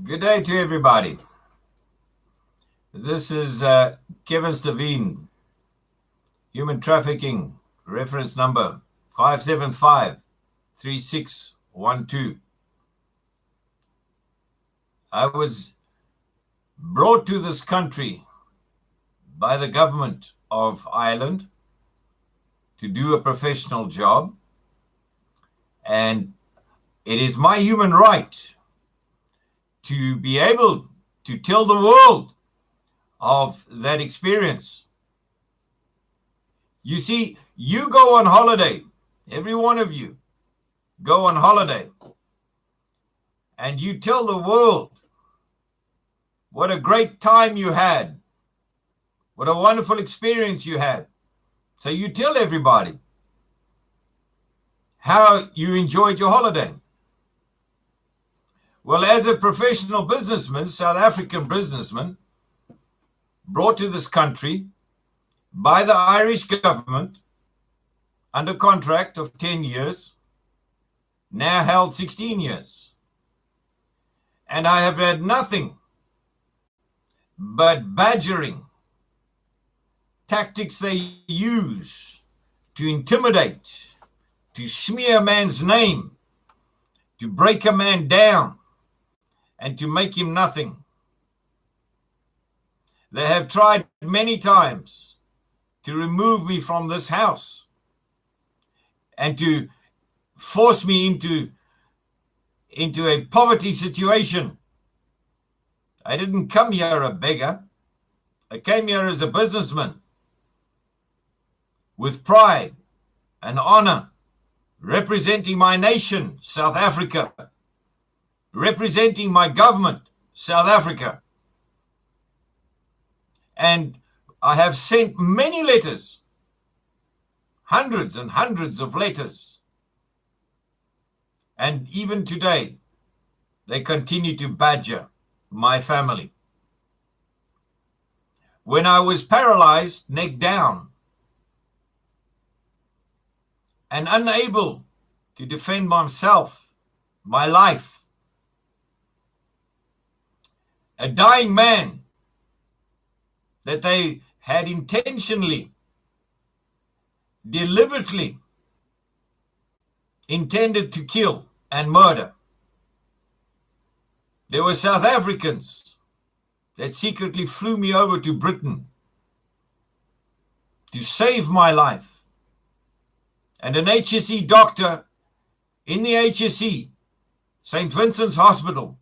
Good day to everybody. This is Kevin Stavine, human trafficking, reference number 5753612. I was brought to this country by the government of Ireland to do a professional job, and it is my human right to be able to tell the world of that experience. You see, you go on holiday, every one of you go on holiday, and you tell the world what a great time you had, what a wonderful experience you had. So you tell everybody how you enjoyed your holiday. Well, as a professional businessman, South African businessman, brought to this country by the Irish government under contract of 10 years, now held 16 years. And I have had nothing but badgering tactics they use to intimidate, to smear a man's name, to break a man down, and to make him nothing. They have tried many times to remove me from this house and to force me into a poverty situation. I didn't come here a beggar. I came here as a businessman with pride and honor, representing my nation, South Africa, representing my government, South Africa. And I have sent many letters, hundreds and hundreds of letters. And even today, they continue to badger my family. When I was paralyzed, neck down, and unable to defend myself, my life, a dying man that they had intentionally, deliberately intended to kill and murder. There were South Africans that secretly flew me over to Britain to save my life. And an HSE doctor in the HSE, St. Vincent's Hospital,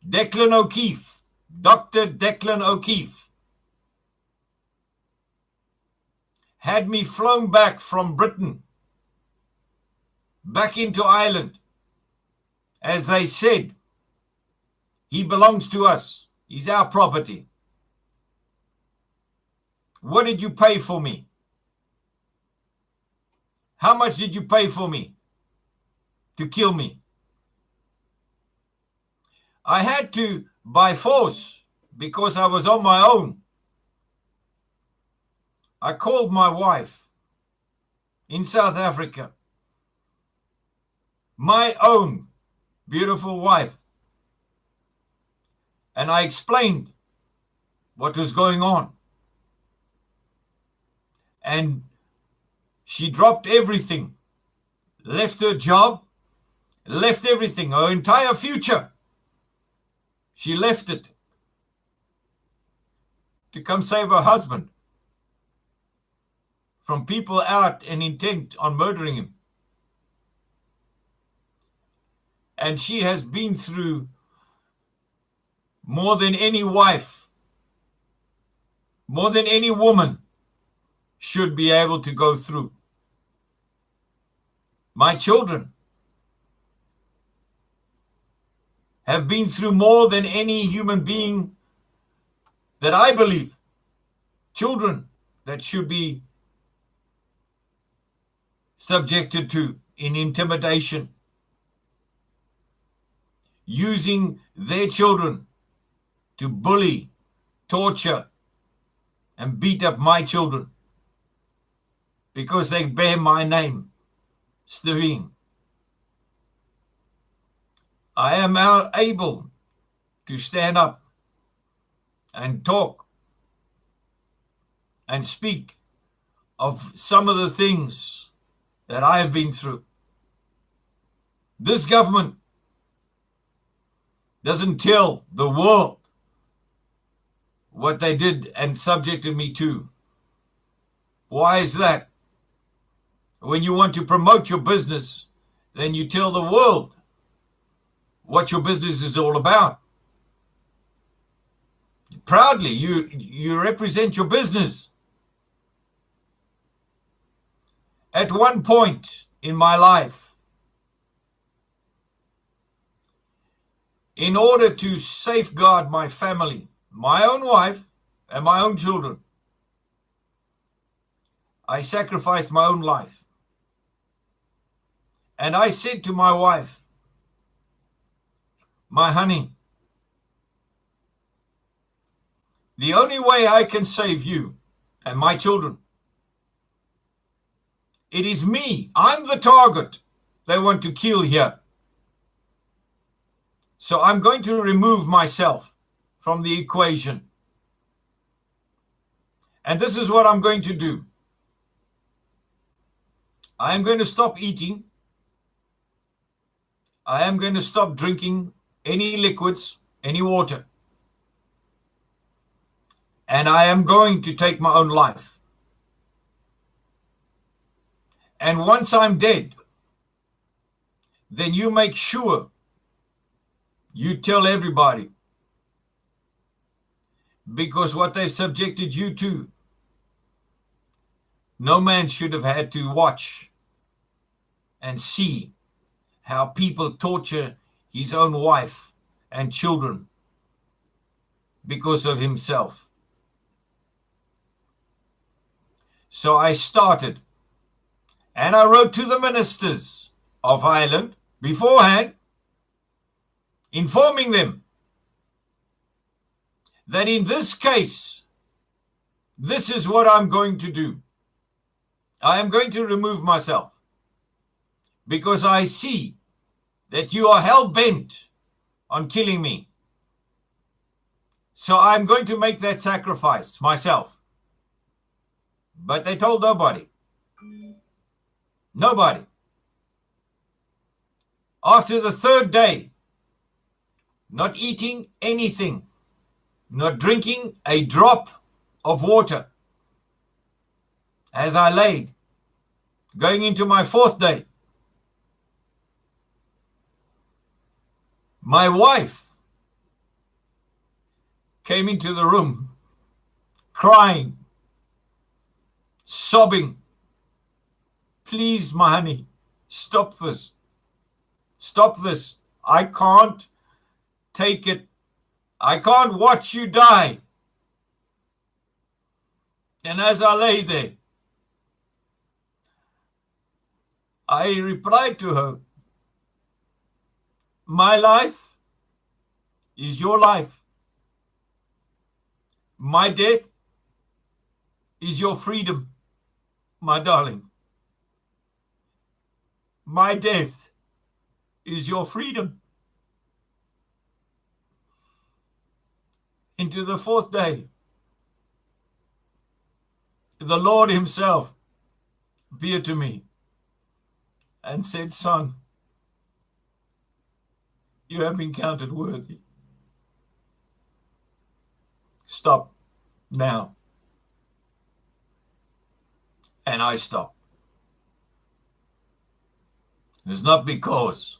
Declan O'Keefe, Dr. Declan O'Keefe, had me flown back from Britain, back into Ireland. As they said, he belongs to us. He's our property. What did you pay for me? How much did you pay for me to kill me? I had to, by force, because I was on my own. I called my wife in South Africa, my own beautiful wife, and I explained what was going on. And she dropped everything, left her job, left everything, her entire future. She left it to come save her husband from people out and intent on murdering him. And she has been through more than any wife, more than any woman should be able to go through. My children have been through more than any human being that I believe, children that should be subjected to in intimidation, using their children to bully, torture, and beat up my children because they bear my name, Stavine. I am able to stand up and talk and speak of some of the things that I have been through. This government doesn't tell the world what they did and subjected me to. Why is that? When you want to promote your business, then you tell the world what your business is all about. Proudly, you represent your business. At one point in my life, in order to safeguard my family, my own wife and my own children, I sacrificed my own life. And I said to my wife, my honey, the only way I can save you and my children, it is me. I'm the target they want to kill here. So I'm going to remove myself from the equation. And this is what I'm going to do. I am going to stop eating. I am going to stop drinking any liquids, any water. And I am going to take my own life. And once I'm dead, then you make sure you tell everybody. Because what they've subjected you to, no man should have had to watch and see how people torture his own wife and children because of himself. So I started, and I wrote to the ministers of Ireland beforehand, informing them that in this case, this is what I'm going to do. I am going to remove myself because I see that you are hell-bent on killing me. So I'm going to make that sacrifice myself. But they told nobody. Nobody. After the third day, not eating anything, not drinking a drop of water, as I laid, going into my fourth day, my wife came into the room crying, sobbing, please, my honey, stop this. Stop this. I can't take it. I can't watch you die. And as I lay there, I replied to her, my life is your life. My death is your freedom, my darling. My death is your freedom. Into the fourth day, the Lord himself appeared to me and said, son, you have been counted worthy. Stop now. And I stopped. It's not because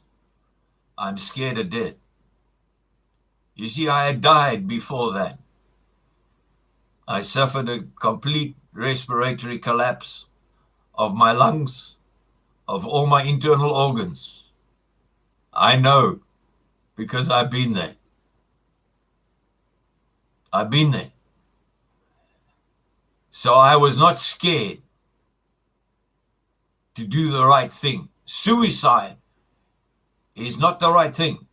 I'm scared of death. You see, I had died before that. I suffered a complete respiratory collapse of my lungs, of all my internal organs. I know because I've been there. I've been there. So I was not scared to do the right thing. Suicide is not the right thing.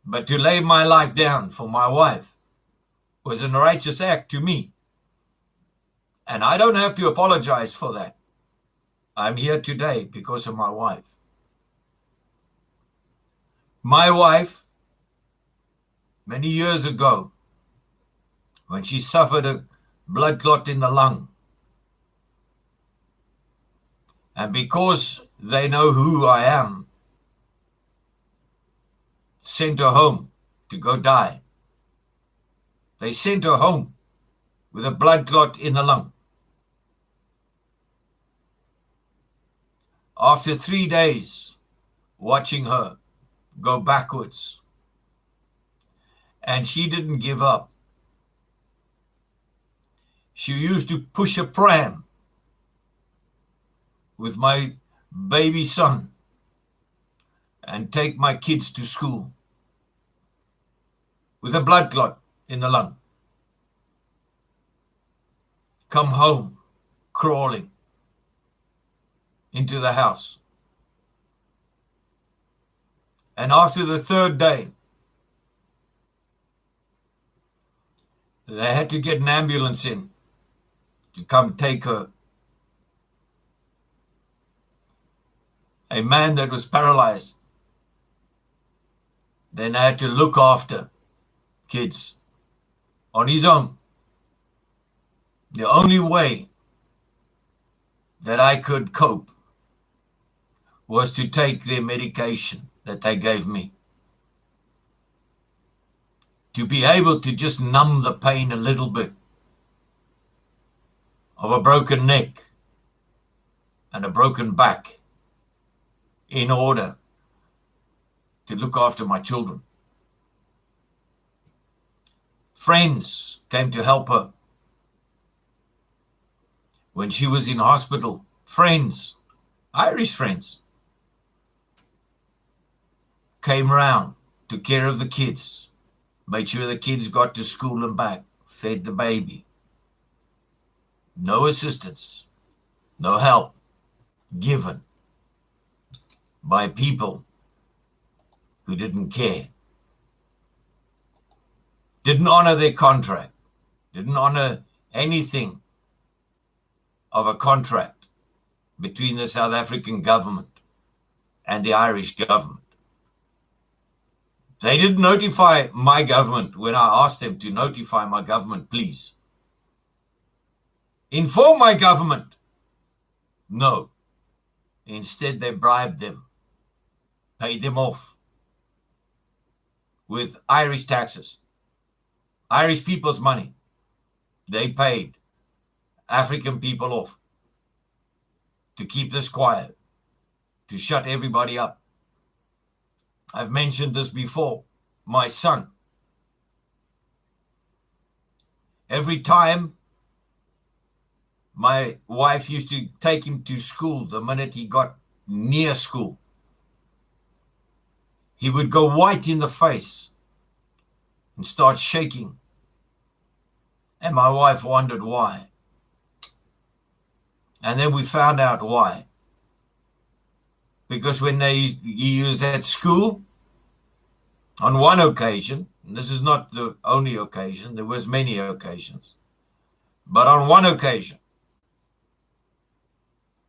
But to lay my life down for my wife was a righteous act to me. And I don't have to apologize for that. I'm here today because of my wife. My wife, many years ago, when she suffered a blood clot in the lung, and because they know who I am, sent her home to go die. They sent her home with a blood clot in the lung. After 3 days watching her go backwards, and she didn't give up. She used to push a pram with my baby son and take my kids to school with a blood clot in the lung. Come home crawling into the house. And after the third day, they had to get an ambulance in to come take her. A man that was paralyzed then had to look after kids on his own. The only way that I could cope was to take their medication that they gave me, to be able to just numb the pain a little bit of a broken neck and a broken back in order to look after my children. Friends came to help her when she was in hospital. Friends, Irish friends, came round, took care of the kids, made sure the kids got to school and back, fed the baby. No assistance, no help given by people who didn't care, didn't honor their contract, didn't honor anything of a contract between the South African government and the Irish government. They didn't notify my government when I asked them to notify my government, please. Inform my government. No. Instead, they bribed them, paid them off with Irish taxes, Irish people's money. They paid African people off to keep this quiet, to shut everybody up. I've mentioned this before. My son, every time my wife used to take him to school, the minute he got near school, he would go white in the face and start shaking. And my wife wondered why. And then we found out why. Because when he was at school, on one occasion, and this is not the only occasion, there was many occasions, but on one occasion,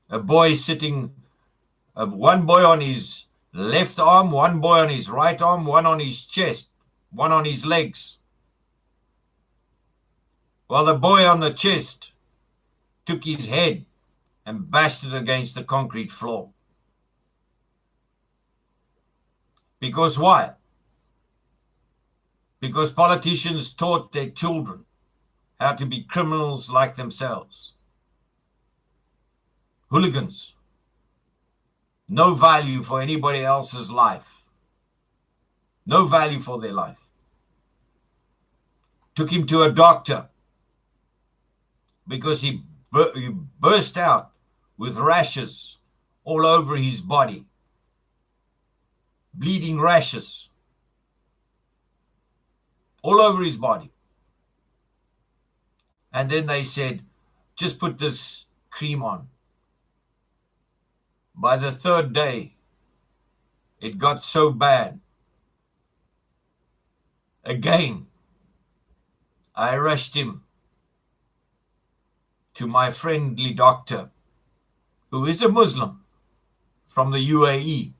a boy sitting, one boy on his left arm, one boy on his right arm, one on his chest, one on his legs, while the boy on the chest took his head and bashed it against the concrete floor. Because why? Because politicians taught their children how to be criminals like themselves. Hooligans. No value for anybody else's life. No value for their life. Took him to a doctor because he burst out with rashes all over his body. Bleeding rashes all over his body. And then they said, just put this cream on. By the third day, it got so bad. Again, I rushed him to my friendly doctor, who is a Muslim from the UAE.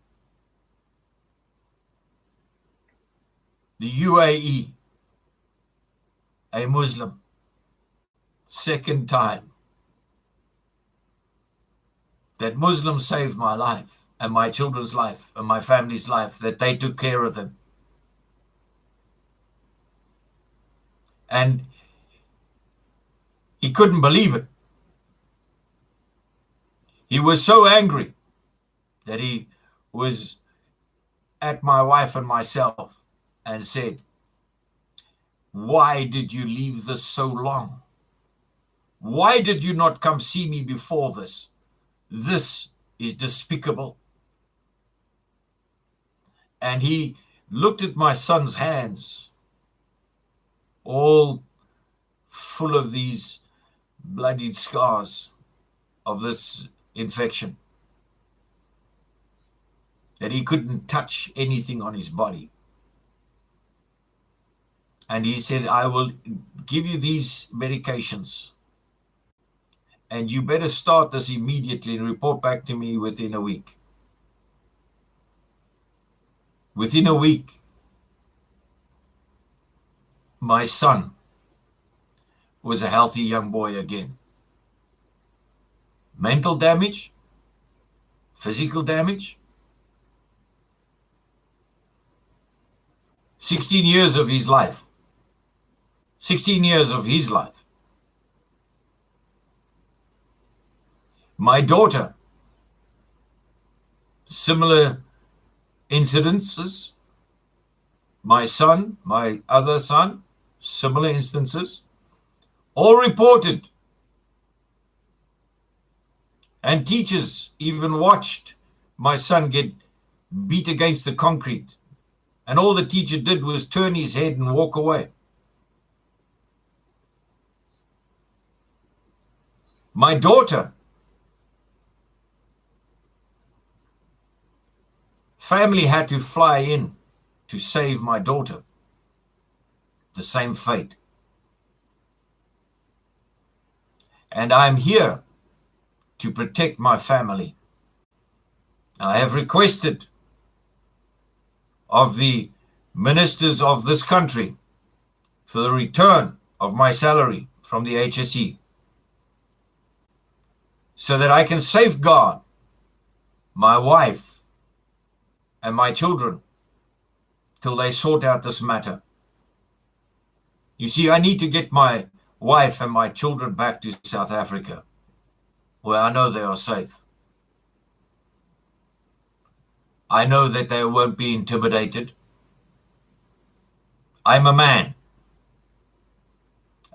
the UAE, a Muslim, second time that Muslims saved my life and my children's life and my family's life, that they took care of them. And he couldn't believe it. He was so angry that he was at my wife and myself and said, "Why did you leave this so long? Why did you not come see me before this? This is despicable." And he looked at my son's hands, all full of these bloodied scars of this infection, that he couldn't touch anything on his body. And he said, "I will give you these medications, and you better start this immediately and report back to me within a week." Within a week, my son was a healthy young boy again. Mental damage, physical damage. 16 years of his life. 16 years of his life. My daughter, similar incidences. My son, my other son, similar instances, all reported. And teachers even watched my son get beat against the concrete. And all the teacher did was turn his head and walk away. My daughter, family had to fly in to save my daughter. The same fate. And I'm here to protect my family. I have requested of the ministers of this country for the return of my salary from the HSE, so that I can safeguard my wife and my children till they sort out this matter. You see, I need to get my wife and my children back to South Africa, where I know they are safe. I know that they won't be intimidated. I'm a man.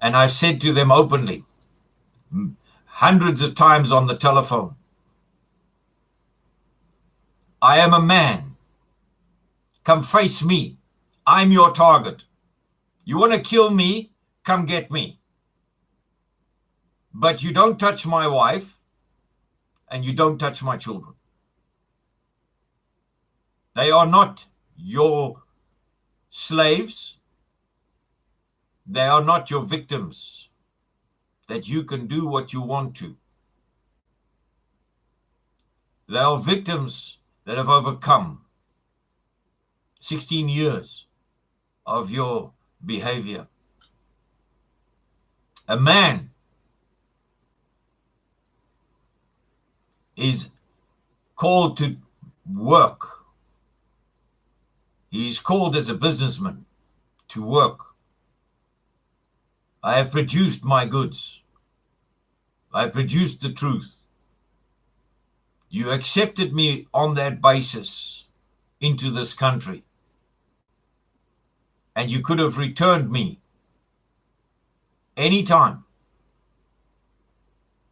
And I've said to them openly, hundreds of times on the telephone, I am a man. Come face me. I'm your target. You want to kill me? Come get me. But you don't touch my wife and you don't touch my children. They are not your slaves. They are not your victims that you can do what you want to. They are victims that have overcome 16 years of your behavior. A man is called to work. He is called as a businessman to work. I have produced my goods. I produced the truth. You accepted me on that basis into this country. And you could have returned me anytime.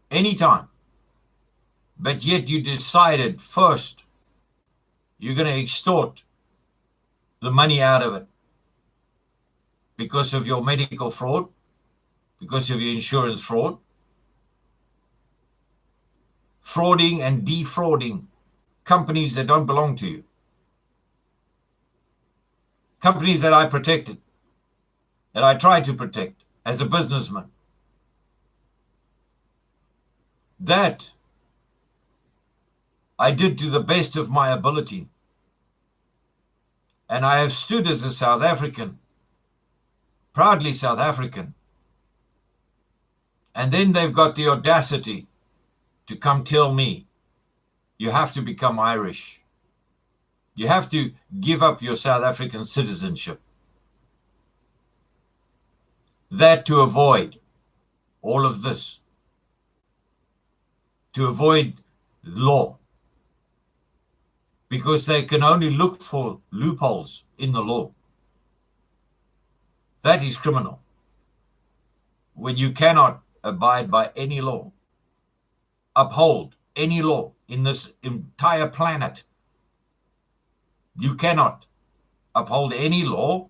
Anytime. But yet you decided first you're going to extort the money out of it because of your medical fraud, because of your insurance fraud, frauding and defrauding companies that don't belong to you, companies that I protected, that I tried to protect as a businessman. That I did to the best of my ability. And I have stood as a South African, proudly South African. And then they've got the audacity to come tell me, you have to become Irish. You have to give up your South African citizenship. That to avoid all of this, to avoid law, because they can only look for loopholes in the law. That is criminal. When you cannot abide by any law, uphold any law in this entire planet, you cannot uphold any law.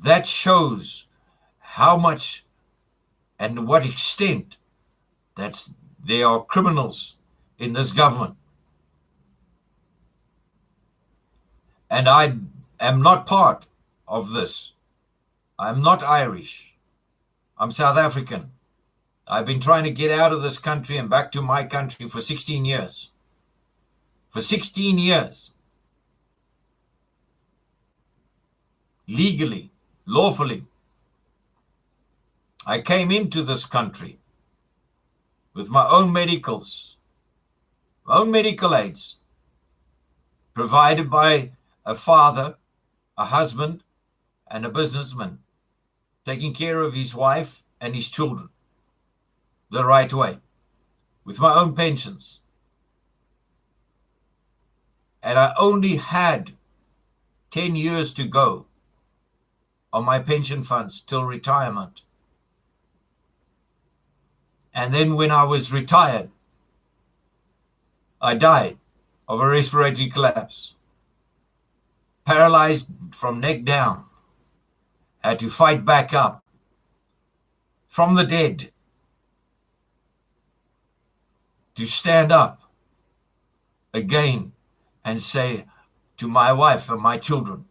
That shows how much and what extent there are criminals in this government. And I am not part of this. I'm not Irish. I'm South African. I've been trying to get out of this country and back to my country for 16 years. For 16 years. Legally, lawfully. I came into this country with my own medicals, my own medical aids, provided by a father, a husband, and a businessman, taking care of his wife and his children the right way, with my own pensions. And I only had 10 years to go on my pension funds till retirement. And then when I was retired, I died of a respiratory collapse, paralyzed from neck down, had to fight back up from the dead to stand up again and say to my wife and my children,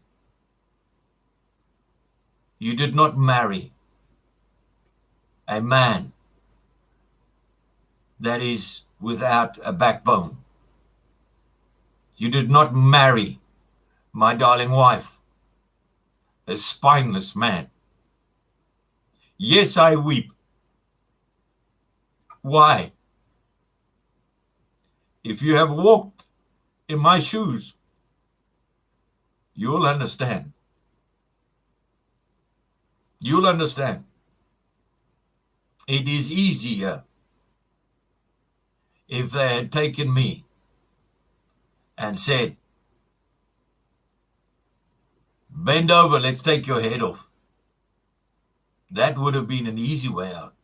you did not marry a man that is without a backbone. You did not marry my darling wife, a spineless man. Yes, I weep. Why? If you have walked in my shoes, you'll understand. You'll understand. It is easier if they had taken me and said, bend over, let's take your head off. That would have been an easy way out.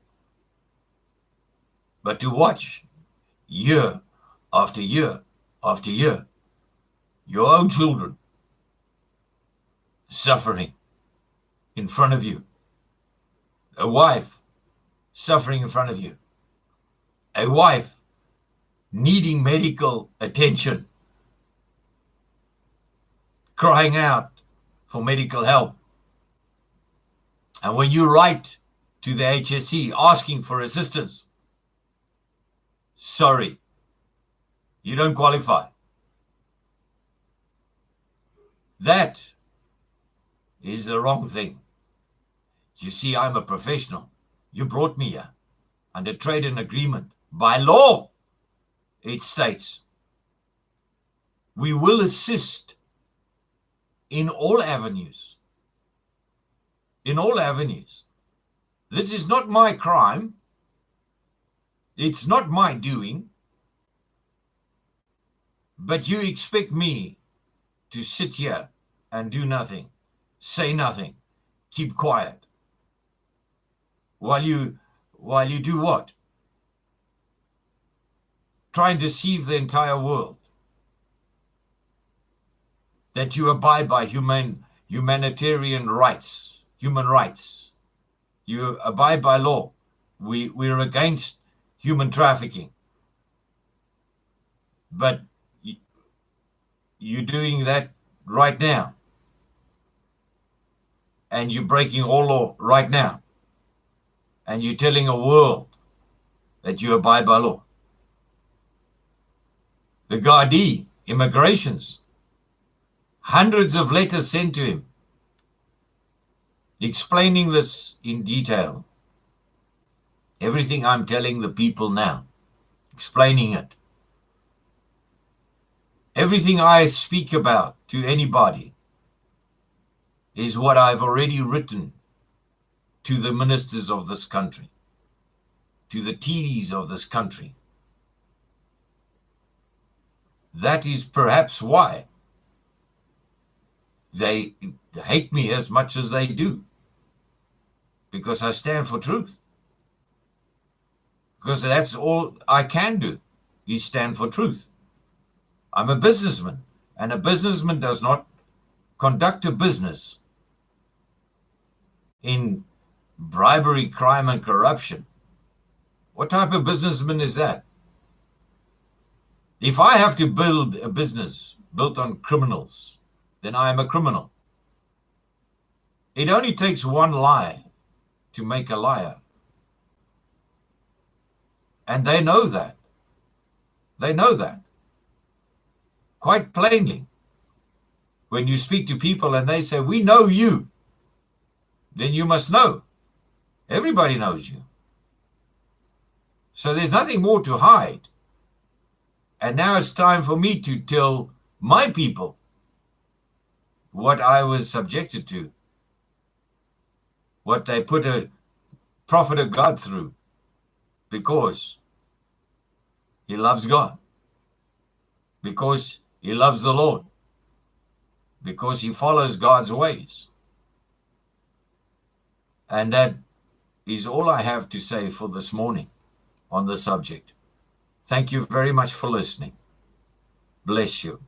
But to watch year after year after year, your own children suffering in front of you, a wife suffering in front of you, a wife needing medical attention, crying out for medical help. And when you write to the HSE asking for assistance, sorry, you don't qualify. That is the wrong thing. You see, I'm a professional. You brought me here under trade and agreement. By law, it states we will assist in all avenues. In all avenues. This is not my crime. It's not my doing. But you expect me to sit here and do nothing, say nothing, keep quiet, while you do what? Try and deceive the entire world that you abide by humanitarian rights, human rights. You abide by law. We're against human trafficking. But you're doing that right now. And you're breaking all law right now. And you're telling a world that you abide by law. The Gardaí, immigrations, hundreds of letters sent to him explaining this in detail. Everything I'm telling the people now, explaining it. Everything I speak about to anybody is what I've already written to the ministers of this country, to the TDs of this country. That is perhaps why they hate me as much as they do, because I stand for truth. Because that's all I can do, is stand for truth. I'm a businessman, and a businessman does not conduct a business in bribery, crime, and corruption. What type of businessman is that? If I have to build a business built on criminals, then I am a criminal. It only takes one lie to make a liar. And they know that. They know that. Quite plainly. When you speak to people and they say, we know you, then you must know. Everybody knows you. So there's nothing more to hide. And now it's time for me to tell my people what I was subjected to, what they put a prophet of God through, because he loves God, because he loves the Lord, because he follows God's ways. And that is all I have to say for this morning on the subject. Thank you very much for listening. Bless you.